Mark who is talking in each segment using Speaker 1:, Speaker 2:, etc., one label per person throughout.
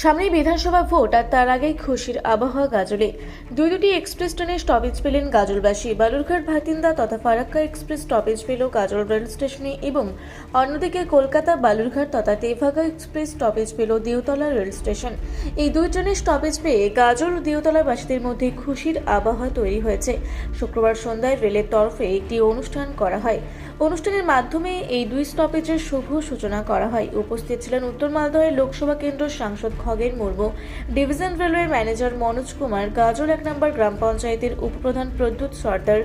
Speaker 1: সামনেই বিধানসভা ভোট আর তার আগেই খুশির আবহাওয়া গাজলে। দুটি এক্সপ্রেস ট্রেনের স্টপেজ পেলেন গাজলবাসী। বালুরঘাট ভাতিন্দা তথা ফারাক্কা এক্সপ্রেস স্টপেজ পেল গাজল রেল স্টেশনে এবং অন্যদিকে কলকাতা বালুরঘাট তথা তেভাগা এক্সপ্রেস স্টপেজ পেল দেওতলা রেল স্টেশন। এই দুই ট্রেনের স্টপেজ পেয়ে গাজল ও দেওতলাবাসীদের মধ্যে খুশির আবহাওয়া তৈরি হয়েছে। শুক্রবার সন্ধ্যায় রেলের তরফে একটি অনুষ্ঠান করা হয়। অনুষ্ঠানের মাধ্যমে এই দুই স্টপেজের শুভ সূচনা করা হয়। উপস্থিত ছিলেন উত্তর মালদহের লোকসভা কেন্দ্র সাংসদ Khagen Murmu, division railway manager Manoj Kumar, Gazole 1 নম্বর গ্রাম পঞ্চায়েতের উপপ্রধান প্রদ্যুৎ সর্দার,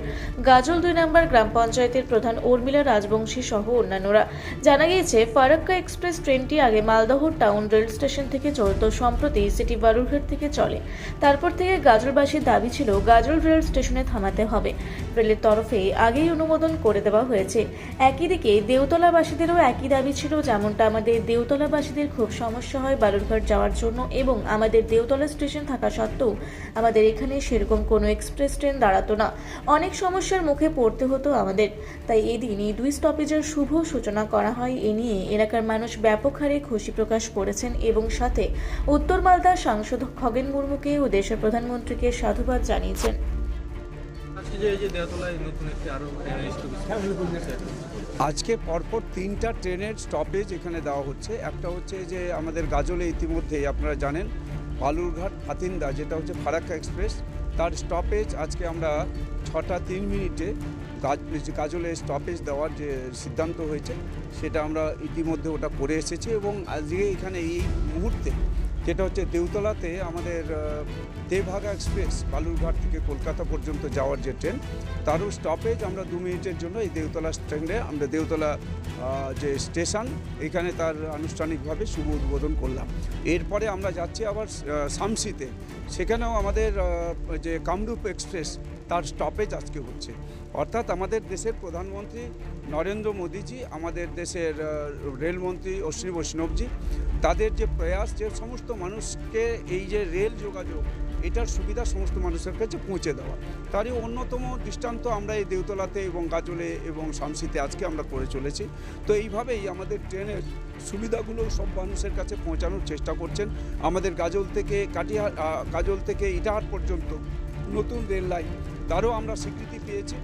Speaker 1: গাজল 2 নম্বর গ্রাম পঞ্চায়েতের প্রধান উর্মিলা রাজবংশী সহ অন্যান্যরা। জানা গিয়েছে, ফারাক্কা এক্সপ্রেস ট্রেনটি আগে মালদহ টাউন রেল স্টেশন থেকে চলত, সম্প্রতি সিটি বালুরঘাট থেকে চলে। তারপর থেকে গাজলবাসীর দাবি ছিল গাজল রেল স্টেশনে থামাতে হবে। রেলের তরফে আগেই অনুমোদন করে দেওয়া হয়েছে। একই দিকে দেওতলাবাসীদেরও একই দাবি ছিল, যেমনটা আমাদের দেওতলাবাসীদের খুব সমস্যা হয় বালুরঘাট যাওয়ার জন্য এবং আমাদের দেওতলা স্টেশন থাকা সত্ত্বেও আমাদের এখানে সেরকম কোনো এক্সপ্রেস ট্রেন দাঁড়াতো না, অনেক সমস্যার মুখে পড়তে হতো আমাদের। তাই এদিন এই দুই স্টপেজের শুভ সূচনা করা হয়। এ নিয়ে এলাকার মানুষ ব্যাপক হারে খুশি প্রকাশ করেছেন এবং সাথে উত্তর মালদার সাংসদ খগেন মুর্মুকে ও দেশের প্রধানমন্ত্রীকে সাধুবাদ জানিয়েছেন।
Speaker 2: আজকে পরপর 3টা ট্রেনের স্টপেজ এখানে দেওয়া হচ্ছে। একটা হচ্ছে যে আমাদের গাজলে ইতিমধ্যেই আপনারা জানেন বালুরঘাট ভাতিন্দা, যেটা হচ্ছে ফারাক্কা এক্সপ্রেস, তার স্টপেজ আজকে আমরা 6টা 3 মিনিটে গাজলে স্টপেজ দেওয়ার যে সিদ্ধান্ত হয়েছে সেটা আমরা ইতিমধ্যে ওটা করে এসেছি। এবং আজকে এখানে এই মুহূর্তে যেটা হচ্ছে দেওতলাতে আমাদের তেভাগা এক্সপ্রেস বালুরঘাট থেকে কলকাতা পর্যন্ত যাওয়ার যে ট্রেন, তারও স্টপেজ আমরা 2 মিনিটের জন্য এই দেওতলা ট্রেনে আমরা দেওতলা যে স্টেশন এখানে তার আনুষ্ঠানিকভাবে শুভ উদ্বোধন করলাম। এরপরে আমরা যাচ্ছি আবার শামসিতে, সেখানেও আমাদের যে কামরূপ এক্সপ্রেস তার স্টপেজ আজকে হচ্ছে। অর্থাৎ আমাদের দেশের প্রধানমন্ত্রী নরেন্দ্র মোদীজি, আমাদের দেশের রেলমন্ত্রী অশ্বিনী বৈষ্ণবজি, তাদের যে প্রয়াস যে সমস্ত মানুষকে এই যে রেল যোগাযোগ এটার সুবিধা সমস্ত মানুষের কাছে পৌঁছে দেওয়া, তারই অন্যতম দৃষ্টান্ত আমরা এই দেওতলাতে এবং গাজলে এবং শামসিতে আজকে আমরা করে চলেছি। তো এইভাবেই আমাদের ট্রেনের সুবিধাগুলো সব মানুষের কাছে পৌঁছানোর চেষ্টা করছেন। আমাদের গাজল থেকে ইটাহার পর্যন্ত নতুন রেল লাইন, তারও আমরা স্বীকৃতি পেয়েছি।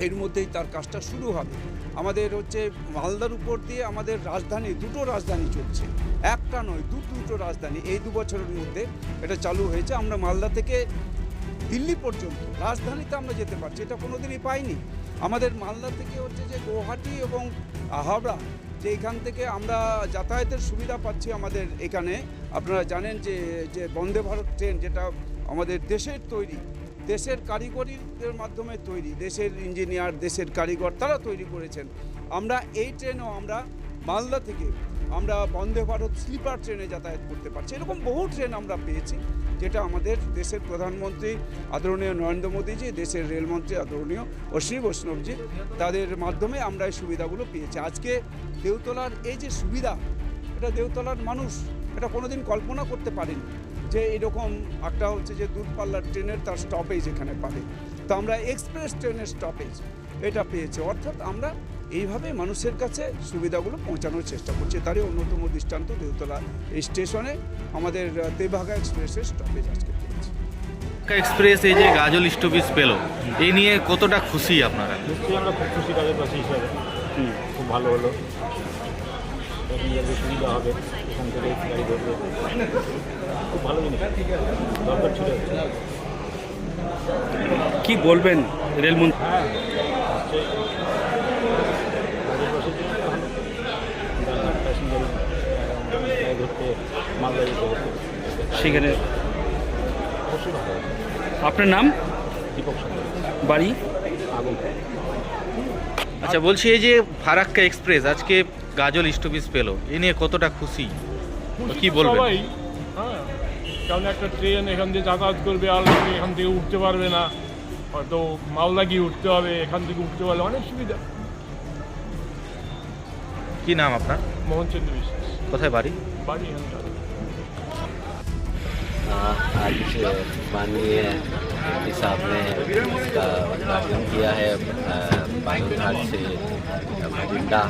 Speaker 2: এর মধ্যেই তার কাজটা শুরু হবে। আমাদের হচ্ছে মালদার উপর দিয়ে আমাদের রাজধানী, 2টো রাজধানী চলছে, একটা নয় দুটো রাজধানী এই 2 বছরের মধ্যে এটা চালু হয়েছে। আমরা মালদা থেকে দিল্লি পর্যন্ত রাজধানীতে আমরা যেতে পারছি, এটা কোনোদিনই পাইনি। আমাদের মালদা থেকে হচ্ছে যে গুয়াহাটি এবং হাওড়া, যে এখান থেকে আমরা যাতায়াতের সুবিধা পাচ্ছি। আমাদের এখানে আপনারা জানেন যে বন্দে ভারত ট্রেন, যেটা আমাদের দেশের তৈরি, দেশের কারিগরিদের মাধ্যমে তৈরি, দেশের ইঞ্জিনিয়ার, দেশের কারিগর তারা তৈরি করেছেন। আমরা এই ট্রেনও আমরা মালদা থেকে আমরা বন্দে ভারত স্লিপার ট্রেনে যাতায়াত করতে পারছি। এরকম বহু ট্রেন আমরা পেয়েছি, যেটা আমাদের দেশের প্রধানমন্ত্রী আদরণীয় নরেন্দ্র মোদীজি, দেশের রেলমন্ত্রী আদরণীয় অশ্বিনী বৈষ্ণবজি, তাদের মাধ্যমে আমরা এই সুবিধাগুলো পেয়েছি। আজকে দেওতলার এই যে সুবিধা, এটা দেওতলার মানুষ এটা কোনোদিন কল্পনা করতে পারেনি যে এরকম একটা হচ্ছে যে দূরপাল্লার ট্রেনের তার স্টপেজ এখানে পাবে। তো আমরা এক্সপ্রেস ট্রেনের স্টপেজ এটা পেয়েছি। অর্থাৎ আমরা এইভাবে মানুষের কাছে সুবিধাগুলো পৌঁছানোর চেষ্টা করছি। তারই অন্যতম দৃষ্টান্ত দেওতলা এই স্টেশনে আমাদের তেভাগা এক্সপ্রেসের স্টপেজ আজকে পেয়েছি।
Speaker 3: এক্সপ্রেস এই যে গাজল স্টপেজ পেল, এই নিয়ে কতটা খুশি আপনারা?
Speaker 4: নিশ্চয়ই আমরা খুব খুশি গাজলবাসী হিসাবে। খুব ভালো হলো, সুবিধা হবে, এখান থেকে গাড়ি ধরবে, খুব ভালো জিনিস, দরকার ছিল।
Speaker 3: কি বলবেন রেলমন্ত্রী?
Speaker 4: হ্যাঁ, নিশ্চয়ই গাজলবাসীর জন্য ভালো, প্যাসেঞ্জার গাড়ি ধরতে, মালদা যেতে হতো,
Speaker 3: সেখানে
Speaker 4: অবশ্যই ভালো হবে।
Speaker 3: আপনার নাম?
Speaker 4: দীপক সরকার,
Speaker 3: বাড়ি?
Speaker 4: আগুন।
Speaker 3: আচ্ছা, বলছি এই যে ফারাক্কা এক্সপ্রেস আজকে গাজল স্টপেজ পেল, এ নিয়ে কতটা খুশি, কি বলবেন?
Speaker 5: সবাই, হ্যাঁ, কারণ একটা ট্রেন এখান দিয়ে যাতায়াত করবে, আর এখান থেকে উঠতে পারবে না, হয়তো মালদা গিয়ে উঠতে হবে, এখান থেকে উঠতে পারলে অনেক সুবিধা।
Speaker 3: কি নাম আপনার?
Speaker 5: মোহনচন্দ্র বিশ্বাস।
Speaker 3: কোথায় বাড়ি?
Speaker 5: বাড়ি এখানটা।
Speaker 6: आज माननीय मोदी साहब ने इसका उद्घाटन किया है। बालूरघाट से भटिंडा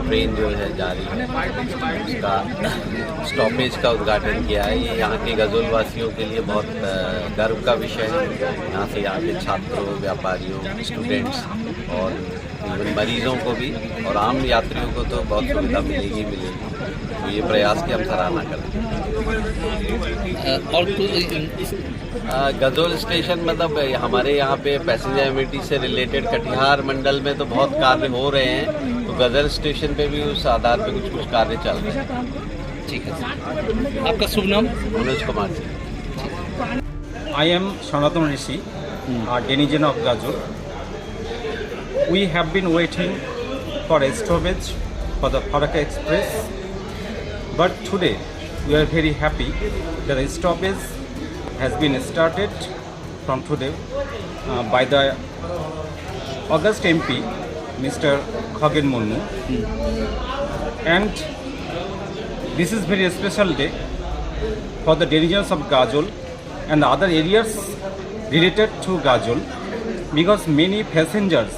Speaker 6: ट्रेन जो है जा रही है, उसका स्टॉपेज का उद्घाटन किया है। ये यहाँ के गजोल वासियों के लिए बहुत गर्व का विषय है। यहाँ से यहाँ के छात्रों, व्यापारियों, स्टूडेंट्स और इवन मरीजों को भी और आम यात्रियों को तो बहुत सुविधा मिलेगी। तो ये प्रयास की हम सराहना करते हैं।
Speaker 7: और
Speaker 6: गजोल स्टेशन मतलब हमारे यहाँ पे पैसेंजर एमिटी से रिलेटेड कटिहार मंडल में तो बहुत कार्य हो रहे हैं, तो गजल स्टेशन पे भी उस आधार पे कुछ कार्य चल रहे हैं।
Speaker 7: ठीक है, आपका शुभ नाम?
Speaker 6: Manoj Kumar Singh.
Speaker 8: I am Sanatan Rishi, a denizen of Gajol. We have been waiting for a stoppage for the Farakka Express, but today we are very happy that the stoppage has been started from today by the August MP, Mr. Khagen Murmu, and this is very special day for the denizens of Gajol and the other areas related to Gajol, because many passengers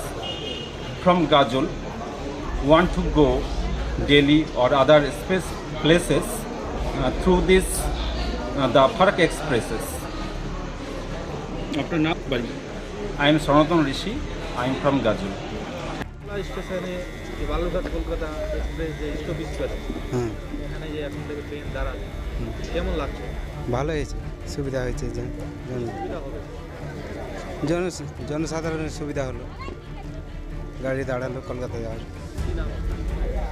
Speaker 8: from Gajol want to go Delhi or other space places through this the Farakka Expresses.
Speaker 7: আপনার নাম, বাড়ি?
Speaker 8: I am Sanatan Rishi. I am from Gajol.
Speaker 3: স্টেশনে যে Balurghat Kolkata express যে stoppage ছিল, এখানে যে এখন থেকে ট্রেন দাঁড়াবে, কেমন লাগছে?
Speaker 9: ভালো হয়েছে, সুবিধা হয়েছে,
Speaker 3: সুবিধা হবে?
Speaker 9: জনসাধারণের সুবিধা হলো, গাড়ি দাঁড়ালো কলকাতা যাওয়ার।
Speaker 3: কি নাম?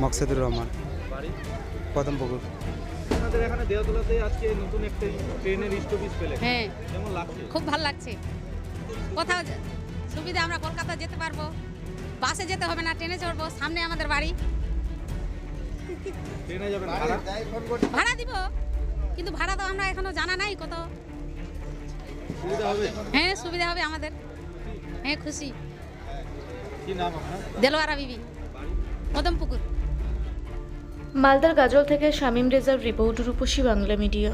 Speaker 9: মকসুদুর রহমান,
Speaker 3: বাড়ি?
Speaker 9: পদমপুকুর।
Speaker 3: আপনাদের এখানে দেওতলাতে আজকে নতুন একটা ট্রেনের স্টপেজ পেলে,
Speaker 10: হ্যাঁ
Speaker 3: কেমন লাগছে?
Speaker 10: খুব ভালো লাগছে। কোথাও সুবিধা, আমরা কলকাতা যেতে পারবো, বাসে যেতে হবে না, ট্রেনে চড়বো, সামনে আমাদের বাড়ি।
Speaker 3: ট্রেনে যাবেন,
Speaker 10: ভাড়া দিব, কিন্তু ভাড়া তো আমরা এখনো জানা নাই কত।
Speaker 3: সুবিধা হবে?
Speaker 10: হ্যাঁ সুবিধা হবে আমাদের, হ্যাঁ খুশি।
Speaker 3: কি নাম আপনার?
Speaker 10: দেলোয়ারা বিবি, পদমপুকুর।
Speaker 1: মালদার গাজল থেকে শামীম রেজার রিপোর্ট, রূপসী বাংলা মিডিয়া।